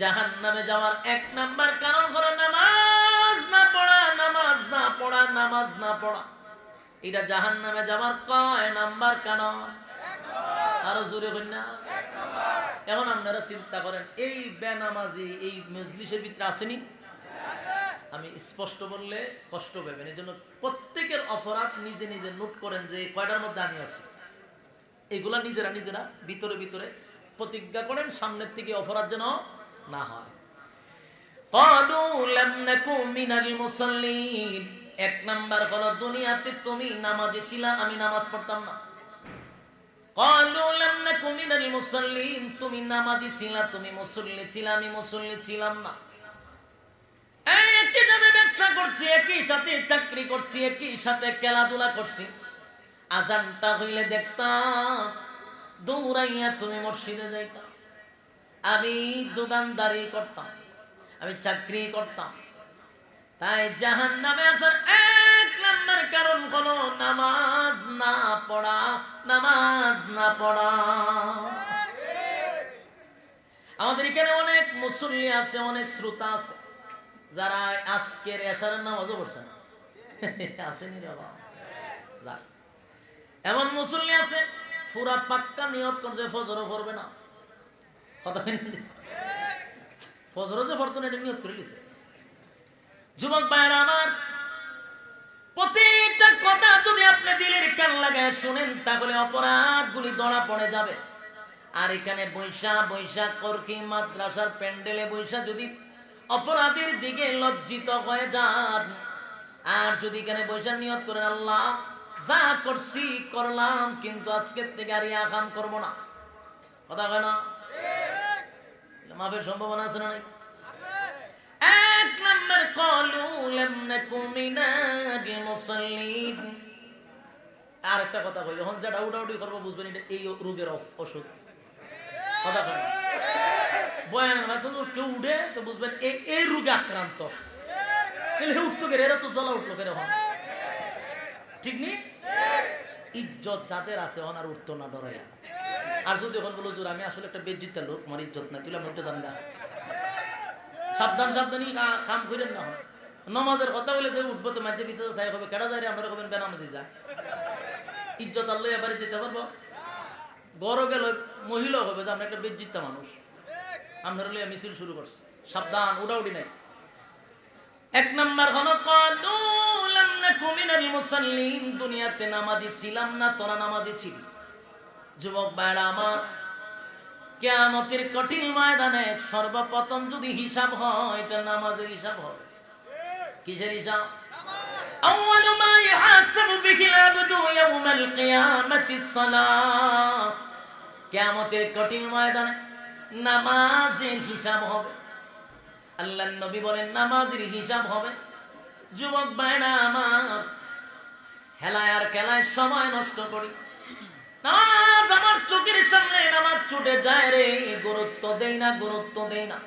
জাহান্নামে যাওয়ার এক নাম্বার কারণ হলো নামাজ না পড়া, নামাজ না পড়া, নামাজ না পড়া। এটা জাহান্নামে যাওয়ার কয় নাম্বার কারণ? আরো জোরে বলেন না। এখন আপনারা চিন্তা করেন, এই বেনামাজি এই মজলিসের ভিতরে আসেনি? আমি স্পষ্ট বললে কষ্ট পাবেন, এই জন্য প্রত্যেকের অপরাধ নিজে নিজে নোট করেন যে কয়টার মধ্যে আমি আছি। এগুলা নিজেরা নিজেরা ভিতরে ভিতরে প্রতিজ্ঞা করেন, সামনের থেকে অপরাধ যেন না হয়। ক্বালু লাম নাকু মিনাল মুসাল্লিন, এক নাম্বার হলো দুনিয়াতে তুমি নামাজি ছিলা, আমি নামাজ পড়তাম না। ক্বালু লাম নাকু মিনাল মুসাল্লিন, তুমি নামাজি ছিলা, তুমি মুসল্লি ছিলা, আমি মুসল্লি ছিলাম না। একই সাথে ব্যবসা করছি, একই সাথে চাকরি করছি, একই সাথে খেলাধুলা করছি। আজানটা হইলে দেখতাম দৌড়াইয়া তুমি মসজিদে যাইতাম। আমি দোকানদারি করতাম, আমি চাকরি করতাম। তাই জাহান্নামে আসার এক নাম্বার কারণ হলো নামাজ না পড়া, নামাজ না পড়া। আমাদের এখানে অনেক মুসল্লি আছে, অনেক শ্রোতা আছে যারা আজকের এশারের নামাজও পড়ছে না। আসেনি রে বাবা। যাক, এমন মুসল্লি আছে পুরা পাক্কা নিয়ত করছে ফজরও পড়বে না। কথা ফজরও যে পড়তো না এটা নিয়ত করে লিছে। যুবক ভাইরা আমার, প্রতিটা কথা যদি আপনি দিলের কান লাগায় শুনেন তাহলে অপরাধগুলি ধরা পড়ে যাবে। আর এখানে বৈশা বৈশা করকি মাদ্রাসার প্যান্ডেলে বৈশা যদি অপরাধের দিকে লজ্জিত হয়ে যান, আর যদি এখানে বৈশা নিয়ত করেন আল্লাহ যা করছি করলাম, কিন্তু আজকের থেকে আর ইয়া কাম করব না, কথা কয় না? মাফের সম্ভাবনা আছে না নাই? এক নাম্বার ক্বালু লাম নাকু মিনাল মুসাল্লিন। আর একটা কথা কই, যখন যেটা উঠাউটি করবো বুঝবেন এটা এই রোগের ওষুধ, কথা কয় না? বয়ানের মাঝে কেউ উঠে তো বুঝবেন এই রোগে আক্রান্ত। উঠতো কেরে, এরা তো জ্বলা উঠলো কেরে, ঠিক নি? ইজ্জত যাদের আছে আর উঠতো না ডরাইয়া। আর যদি এখন বলো জোর আমি আসলে একটা বেজ্জিতের লোক, আমার ইজ্জত না, তুই উঠতে জান না, সাবধান সাবধানই কাম করেন না। নমাজের কথা বলে যে উঠবো তো মাঝে পিছিয়ে সাহেব হবে, কেডা যায় রে, আমরা হবেন বেনামাজি যায়। ইজ্জত আল্লাহ এবারে যেতে পারবো? গড় গেল মহিলা হবে যে আমরা একটা বেজ্জিতা মানুষ, আমরা মিছিল শুরু করছি। সাবধান, উড়াউড়ি নাই। এক নাম্বার হলো ক্বালু লাম নাকু মিনাল মুসাল্লিন, দুনিয়াতে নামাজি ছিলাম না, তোরা নামাজি ছিলি। যুবক ভাইরা আমার, কিয়ামতের কঠিন ময়দানে সর্বপ্রথম যদি হিসাব হয় এটা নামাজের হিসাব হবে। কিসের হিসাব? আউয়ালু মা ইহাসাবু বিহিল আবদু ইয়াউমাল কিয়ামাতিস সালাহ, কিয়ামতের কঠিন ময়দানে নামাজের হিসাব হবে। আল্লাহর নবী বলেন নামাজের হিসাব হবে। যুবক ভাইরা আমার, হেলায় আর খেলায় সময় নষ্ট করি, নামাজ আমার চোখের সামনে নামাজ ছুটে যায় রে, গুরুত্ব দেই না, গুরুত্ব দেই না।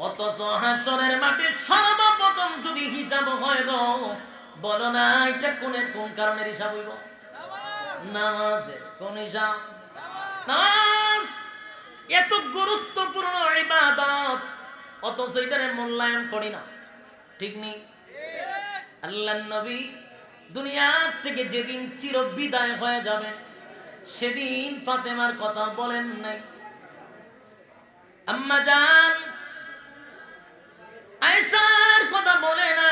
অথচ হাসরের মাঠে সর্বপ্রথম যদি হিসাব হয় গো, বলো না এটা কোন কারণের হিসাব হইব? নামাজের কোন হিসাব? নামাজ এত গুরুত্বপূর্ণ ইবাদত, অথচ এটারে মূল্যায়ন করি না, ঠিক নেই? আল্লাহর নবী দুনিয়া থেকে যেদিন চির বিদায় হয়ে যাবে সেদিন ফাতেমার কথা বলেন নাই, আম্মা জান আয়েশার কথা বলে না,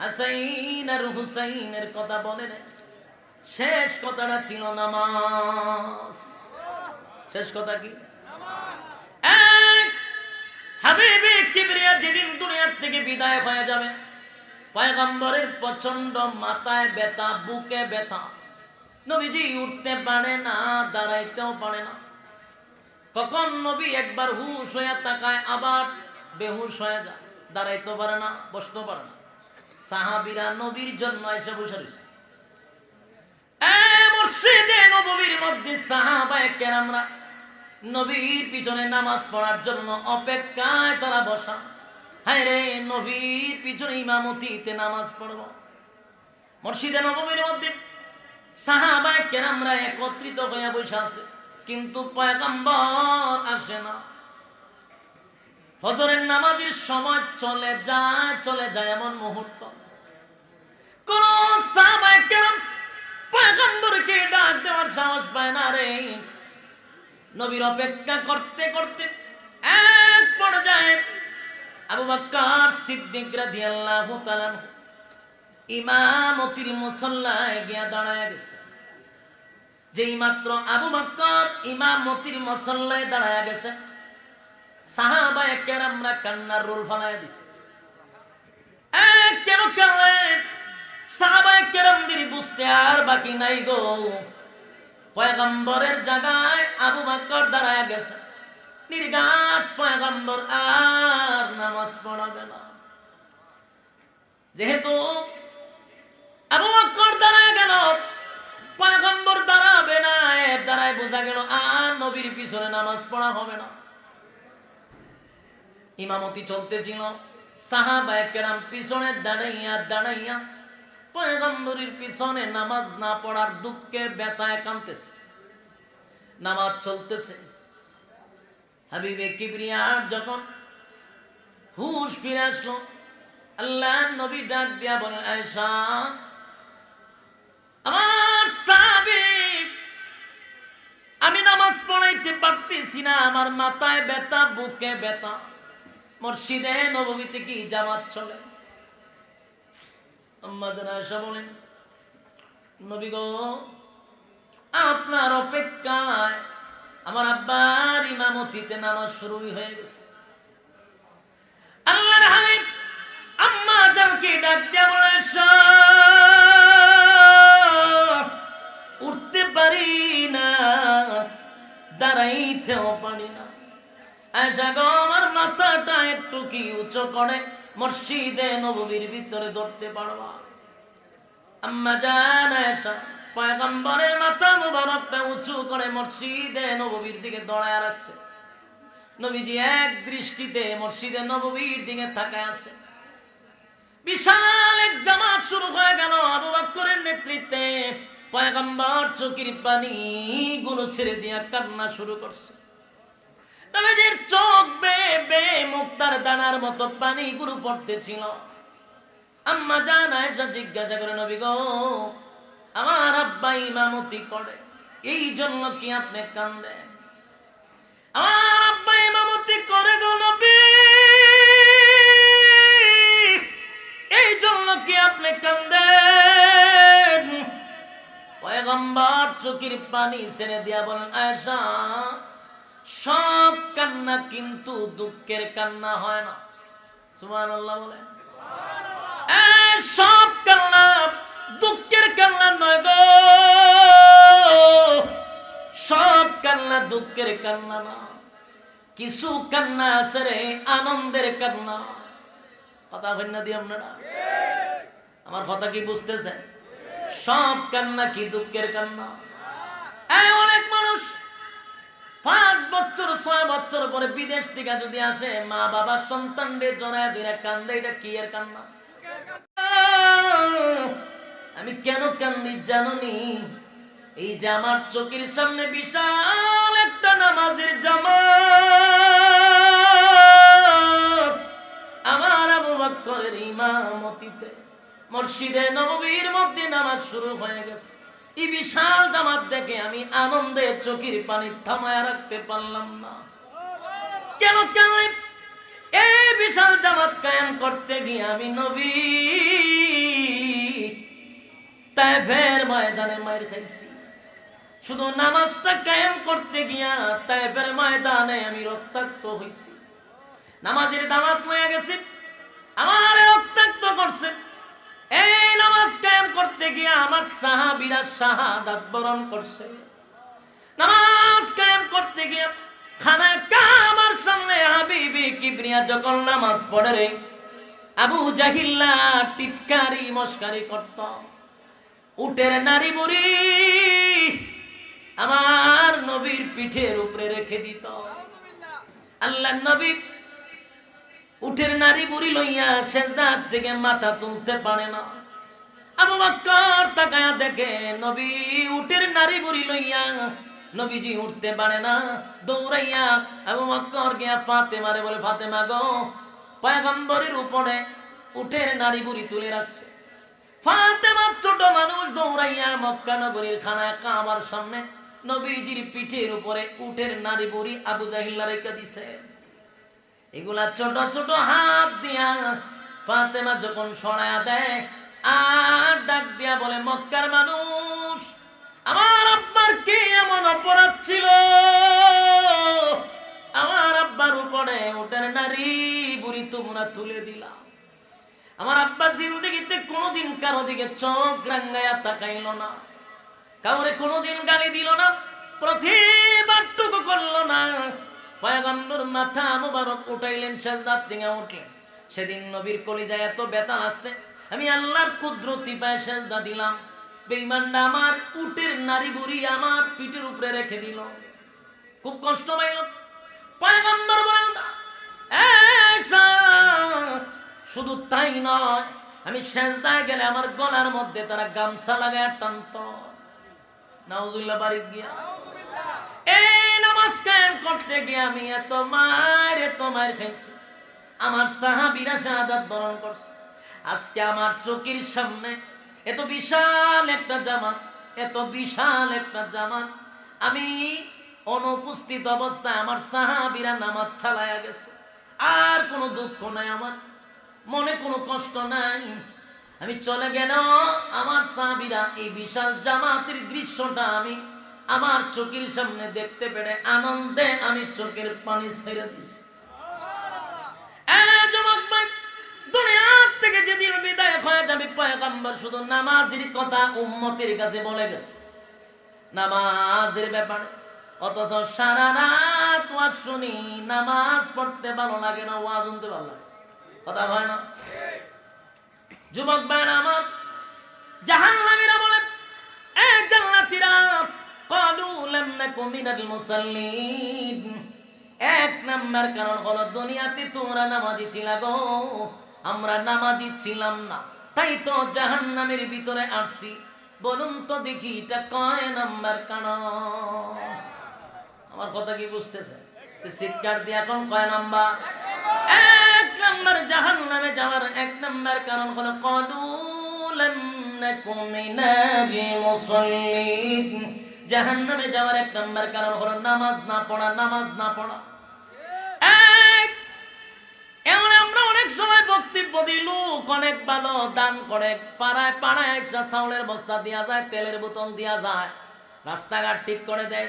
হাসাইন আর হুসাইনের কথা বলে না। শেষ কথাটা ছিল নামাজ। শেষ কথা কি? হাবিবে কিবরিয়া যেদিন দুনিয়ার থেকে বিদায় হয়ে যাবে, পয়গম্বরের প্রচন্ড মাথায় ব্যথা, বুকে ব্যথা, নবীজি উঠতে পারে না, দাঁড়াইতেও পারে না। কখন নবী একবার হুশ হয়ে তাকায়, আবার বেহুশ হয়ে যায়, দাঁড়াইতেও পারে না, বসতেও পারে না। সাহাবীরা নবীর জন্য এসে বসে রয়েছে। মসজিদে নববীর মধ্যে সাহাবায়ে কেরামরা নবীর পিছনে নামাজ পড়ার জন্য অপেক্ষায় তারা বসা। হায় রে, নবীর পিছনে ইমামতিতে নামাজ পড়ব। মসজিদে নববীর মধ্যে সাহাবায়ে কেরামরা একত্রিত হয়ে বসে আছে, কিন্তু পয়গম্বর আসে না। ফজরের নামাজের সময় চলে যায় এমন মুহূর্ত, কোন সাহাবায়ে কেরাম পয়গম্বরকে ডাক দেওয়ার সাহস পায় না রে। নবীর অপেক্ষা করতে করতে এক পর্যায়ে আবু বকর সিদ্দিক রাদিয়াল্লাহু তাআলা ইমামতির মুসল্লায় গিয়া দাঁড়ায় গেছে। যেই মাত্র আবু বকর ইমামতির মুসল্লায় দাঁড়ায় গেছে, সাহাবায়ে কেরামরা কান্নার রোল ফলায় দিছে। কেন কাঁদলেন? সাহাবায়ে কেরামদের বুঝতে আর বাকি নাই গো। পয়গম্বরের জায়গায় আবু বকর দাঁড়ায় গেছে, নির্ঘাত পয়গম্বর আর নামাজ পড়াবে না। যেহেতু আবু বকর দাঁড়ায় গেল, পয়গম্বর দাঁড়াবে না, এর দ্বারাই বোঝা গেল আর নবীর পিছনে নামাজ পড়া হবে না। ইমামতি চলতেছিল, সাহাবায়ে কেরাম পিছনে দাঁড়াইয়া পয়গম্বরের পিছনে নামাজ না পড়ার দুঃখে ব্যথায় কাঁদতেছে। নামাজ চলতেছে, হাবিবে কিবরিয়া যখন হুশ ফিরে আসলো, আল্লাহর নবী ডাক দিয়া বলেন, আয়েশা আমার সাহাবী, আমি নামাজ পড়াইতে পারতেছি না, আমার মাথায় ব্যথা, বুকে ব্যথা। মসজিদে নববীতে কি জামাত চলে? আম্মা জান আয়েশা বলেন, নবী গো, আপনার অপেক্ষায় আমার আব্বার ইমামতিতে নামাজ শুরু হয়ে গেছে। আল্লাহর হাবিব আম্মা জানকে ডাক দিয়া বলে, উঠতে পারি না, দাঁড়াইতেও পারি না। আয়েশা গো, আমার মাথাটা একটু কি উঁচু করে মসজিদে নববীর ভিতরে ধরতে পারবা? আম্মা জান আয়েশা পয়গম্বরের মাথা মুবারকটা উঁচু করে মসজিদে নববীর দিকে দৌড়ায় রাখছে। নবীজি এক দৃষ্টিতে মসজিদে নববীর দিকে তাকায় আছে। বিশাল এক জামাত শুরু হয়ে গেল আবু বকরের নেতৃত্বে। পয়গম্বর চোখের পানি গুলো ছেড়ে দিয়া কান্না শুরু করছে। নবীজির চোখ বেয়ে মুক্তার দানার মতো পানি গুলো পড়তেছিল। আম্মা জান আয়েশা জিজ্ঞাসা করে, নবী গো, আমার আব্বা ইমামতি করে, এই জন্য কি আপনি কান্দেন? আমার আব্বা ইমামতি করে গো নবী, এই জন্য কি আপনি কান্দেন? পয়গম্বর চোখের পানি ছেড়ে দিয়া বলেন, আয়েশা, সব কান্না কিন্তু দুঃখের কান্না হয় না। সুবহানাল্লাহ বলেন। সব কান্না দুঃখের কান্না নয় গো, সব কান্না দুঃখের কান্না না। কিছু কান্না আছে রে আনন্দের কান্না। কথা বলেন না দি আপনারা? আমার কথা কি বুঝতেছেন? সব কান্না কি দুঃখের কান্না? অনেক মানুষ 5 বছর 6 বছর পরে বিদেশ থেকে যদি আসে, মা বাবা সন্তানদের জড়ায় ধরে কান্দে, এটা কি এর কান্না? আমি কেন কান্দি জানি? এই যে আমার চোখের সামনে বিশাল একটা নামাজের জামাত, আমার আবু বকরের ইমামতিতে মসজিদে নববীর মধ্যে নামাজ শুরু হয়ে গেছে। এই বিশাল জামাত দেখে আমি আনন্দে চোখের পানি থামায় রাখতে পারলাম না। কেন কেন এই বিশাল জামাত কায়েম করতে গিয়ে আমি নবী তায়েফের ময়দানে মার খাইছি। শুধু নামাজটা কায়েম করতে গিয়া তায়েফের ময়দানে আমি রক্তাক্ত হইছি। নামাজের দাওয়াত লয়ে গেছি, আমার রক্তাক্ত করছে। এই নামাজ কায়েম করতে গিয়া আমার সাহাবীরা শাহাদাত বরণ করছে। নামাজ কায়েম করতে গিয়া খানায় কাবার সামনে হাবিবে কিবরিয়া যখন নামাজ পড়ে রে, আবু জাহিল্লা টিটকারি মস্কারি করত। উটের নারী বুড়ি আমার নবীর পিঠের উপরে রেখে দিত। আল্লাহর নবী উটের নারী বুড়ি লইয়া সেজদার থেকে মাথা তুলতে পারে না। আবু বকর তাকায়া দেখে নবী উটের নারী বুড়ি লইয়া নবীজি উঠতে পারে না, দৌড়াইয়া আবু বকর গিয়া ফাতেমারে বলে, ফাতেমা গো, পয়গম্বরের উপরে উটের নাড়ি বুড়ি তুলে রাখছে। ফাতেমা ছোট মানুষ দৌড়াইয়া মক্কা নগরীর খানায় কাবার সামনে নবীজির পিঠের উপরে উটের নাড়ি বুড়ি আবু জাহিল্লা রেখে দিছে। এগুলা ছোট ছোট হাত দিয়া ফাতেমা যখন সরায়া দেয় আর ডাক দিয়া বলে, মক্কার মানুষ, আমার আব্বার কি এমন অপরাধ ছিল? আমার আব্বার উপরে উটের নারী বুড়ি তোমরা তুলে দিলা। আমার আব্বা জিন্দেগিতে কোনোদিন কারো দিকে চোখ রাঙ্গায়া তাকাইল না, কাউরে কোনোদিন গালি দিল না, প্রতিবাদটুকু করলো না। পয়গম্বর মাথা মুবারক উঠাইলেন, সেজদার থেকে উঠলেন। সেদিন নবীর কলিজায় এত ব্যথা লাগছে, আমি আল্লাহর কুদরতি পায়ে সেজদা দিলাম। বেঈমানরা আমার উটের নারী বুড়ি আমার পিঠের উপরে রেখে দিল, খুব কষ্ট পাইল। পয়গম্বর বলেন, শুধু তাই নয়, আমি সেজদায় গেলে আমার গলার মধ্যে তারা গামছা লাগায় টানত। নাউজুবিল্লাহ বাড়ি গিয়া এই নামাজ কায়েম করতে গিয়ে আমি এত মার খাইছি। আমার সাহাবীরা শাহাদাত বরণ করছে। আজকে আমার চোখের সামনে এত বিশাল একটা জামাত, এত বিশাল একটা জামাত, আমি অনুপস্থিত অবস্থায় আমার সাহাবীরা নামাজ চালায়া গেছে। আর কোনো দুঃখ নাই, আমার মনে কোনো কষ্ট নাই। আমি চলে গেল, আমার সাহাবীরা এই বিশাল জামাতের দৃশ্যটা আমি আমার চোখের সামনে দেখতে পেরে আনন্দে আমি চোখের পানি ছেড়ে দিছি। যুবক ভাই, দুনিয়ার থেকে যেদিন বিদায় হয়ে যাবে, পয়গম্বর শুধু নামাজের কথা উম্মতের কাছে বলে গেছে, নামাজের ব্যাপারে। অথচ সারা রাত ওয়াজ শুনি, নামাজ পড়তে ভালো লাগে না, ওয়াজ শুনতে ভালো লাগে, কথা হয় না? যুবক ভাইরা আমার, জাহান্নামীরা বলে, এ জান্নাতীরা, ক্বালু লাম নাকু মিনাল মুসাল্লিন। এক নাম্বার কারণ হলো দুনিয়াতে তোমরা নামাজি ছিলা গো, আমরা নামাজি ছিলাম না, তাই তো জাহান্নামের ভিতরে আসছি। বলুন তো দেখি এটা কয় নাম্বার কারণ? আমার কথা কি বুঝতেছেন? চিৎকার দিয়ে এখন কয় নাম্বার? এক নাম্বার জাহান্নামে যাওয়ার এক নাম্বার কারণ হলো ক্বালু লাম নাকু মিনাল মুসাল্লিন। জাহান্নামে যাওয়ার এক নাম্বার কারণ হলো নামাজ না পড়া, নামাজ না পড়া। এমন আমরা অনেক সময় বক্তব্য দিই, লোক অনেক ভালো দান করে, পাড়ায় পাড়ায় একটা চাউলের বস্তা দেওয়া যায়, তেলের বোতল দেওয়া যায়, রাস্তাঘাট ঠিক করে দেয়,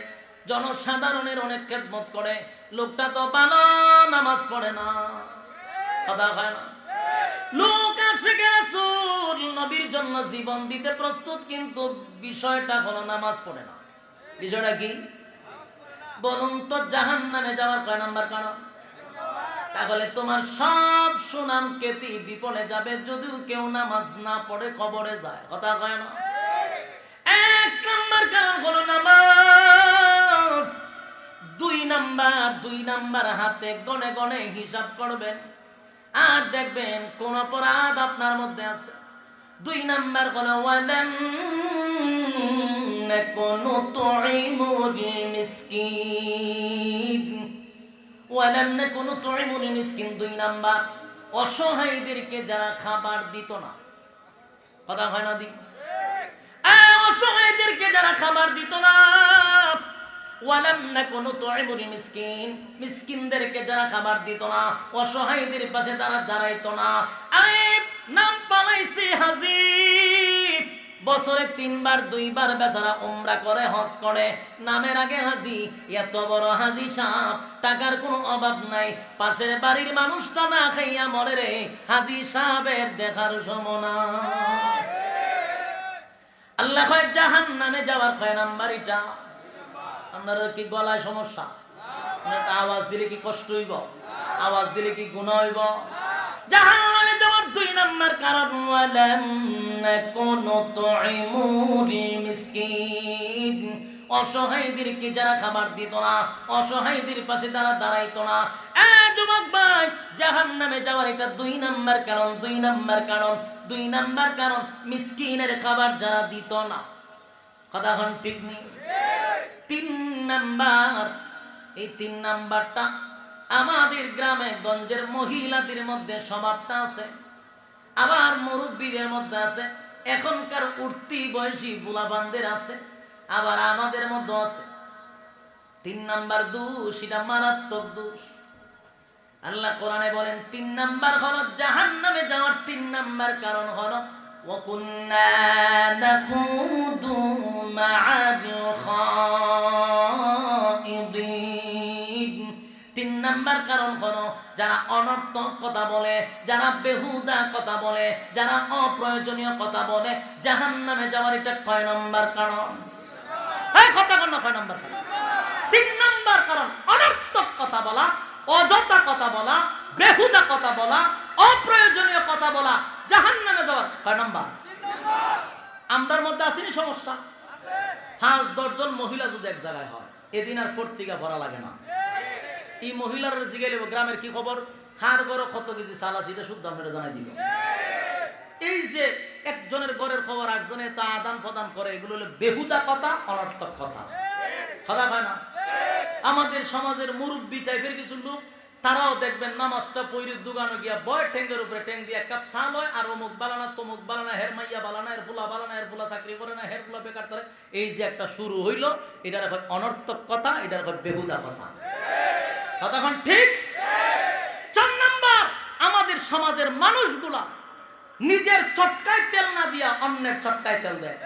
জনসাধারণের অনেক খেদমত করে। লোকটা তো ভালো, নামাজ পড়ে না, কথা হয় না। লোক আশিকে রাসূল, নবীর জন্য জীবন দিতে প্রস্তুত, কিন্তু বিষয়টা হলো নামাজ পড়ে না। বিষয়টা কি বলুন তো? জাহান্নামে যাওয়ার কয় নাম্বার কারণ? তাহলে তোমার সব সুনাম খ্যাতি বিপদে যাবে যদিও কেউ নামাজ না পড়ে কবরে যায়, কথা কয় না? এক নাম্বার কারণ হলো নামাজ। দুই নাম্বার হাতে গনে গনে হিসাব করবেন আর দেখবেন কোন অপরাধ আপনার মধ্যে আছে। 2 নাম্বার হলো ওয়ালাম নাকুনু তুইমুল মিসকিন। ওয়ালাম নাকুনু তুইমুল মিসকিন 2 নাম্বার, অসহায়দেরকে যারা খাবার দিত না, কথা হয় না? অসহায়দেরকে যারা খাবার দিত না। ওয়ালাম নাকুনু তুইমুল মিসকিন, মিসকিনদেরকে যারা খাবার দিত না, অসহায়দের পাশে তারা দাঁড়াইতো না। আইব নাম পালাইছে হাজী, বছরে 3 বার 2 বার বেচারা উমরা করে, হজ করে, নামের আগে হাজী। এত বড় হাজী সাহেব, টাকার কোনো অভাব নাই, পাশের বাড়ির মানুষটা না খাইয়া মরে রে, হাজী সাহেবের দেখার সময় না। আল্লাহ কয় জাহান্নামে যাওয়ার কয় নাম্বার এটা? আপনার কি গলায় সমস্যা? আওয়াজ দিলে কি কষ্ট হইব? আওয়াজ দিলে কি গুনাহ হইব? জাহান্নামে যাওয়ার 2 নাম্বার কারণ ওয়ালাম নাকুনু তুইমুল মিসকিন, অসহায়দেরকে যারা খাবার দিত না, অসহায়দের পাশে তারা দাঁড়াইতো না। যুবক ভাই, জাহান্নামে যাওয়ার এটা 2 নাম্বার কারণ, 2 নাম্বার কারণ, 2 নাম্বার কারণ মিসকিনের খাবার যারা দিত না, কথা হন ঠিক নেই? তিন নাম্বার, এই 3 নাম্বারটা আমাদের গ্রামে গঞ্জের মহিলাদের মধ্যে স্বভাবটা আছে, আবার মুরব্বীদের মধ্যে আছে, এখনকার উঠতি বয়সী বুলাবানদের আছে, আবার আমাদের মধ্যে আছে। 3 নাম্বার দোষ, এটা মারাত্মক দোষ। আল্লাহ কোরআনে বলেন 3 নাম্বার হলো জাহান্নামে যাওয়ার 3 নাম্বার কারণ হলো ওয়াকুন্না নাখুদু মা'আল খাইদিন। 3 নাম্বার কারণ হলো যারা অনর্থক কথা বলে, যারা বেহুদা কথা বলে, যারা অপ্রয়োজনীয় কথা বলে, জাহান্নামে যাওয়ার এটা কয় নাম্বার কারণ? এই কথা কোন কয় নাম্বার কারণ? 3 নাম্বার কারণ অনর্থক কথা বলা, অযথা কথা বলা, বেহুদা কথা বলা, অপ্রয়োজনীয় কথা বলা, জাহান্নামে যাওয়ার কয় নাম্বার? 3 নাম্বার। আমরার মধ্যে আসেনি সমস্যা? 5-10 জন মহিলা যদি এক জায়গায় হয়, এদিন আর ফর্তিকা ভরা লাগে না। এই মহিলার জিগাইলে গ্রামের কি খবর, খার গড় কত কেজি চাল আছে, এটা শুদ্ধ আপনারা জানাই দিল। এই যে একজনের ঘরের খবর একজনে তা আদান প্রদান করে, এগুলো হলো বেহুদা কথা, অনর্থক কথা। কথা হয় না? আমাদের সমাজের মুরব্বী টাইপের কিছু লোক, তারাও দেখবেন নামাজটা পৈরির দোকানে গিয়া বয় ঠেঙ্গের উপরে ঠেং দিয়ে 1 কাপ চা লয়, আর অমুক বালানা তমুক বালানা, হের মাইয়া বালানা, এর ফুলা বালানা, এর ফুলা চাকরি করে না, হের ফুলা বেকার করে। এই যে একটা শুরু হইল, এটার এখন অনর্থক কথা, এটার এখন বেহুদা কথা। কতক্ষণ ঠিক? 4 নাম্বার, আমাদের সমাজের মানুষগুলা নিজের চটকায় তেল না দিয়া অন্যের চটকায় তেল দেয়।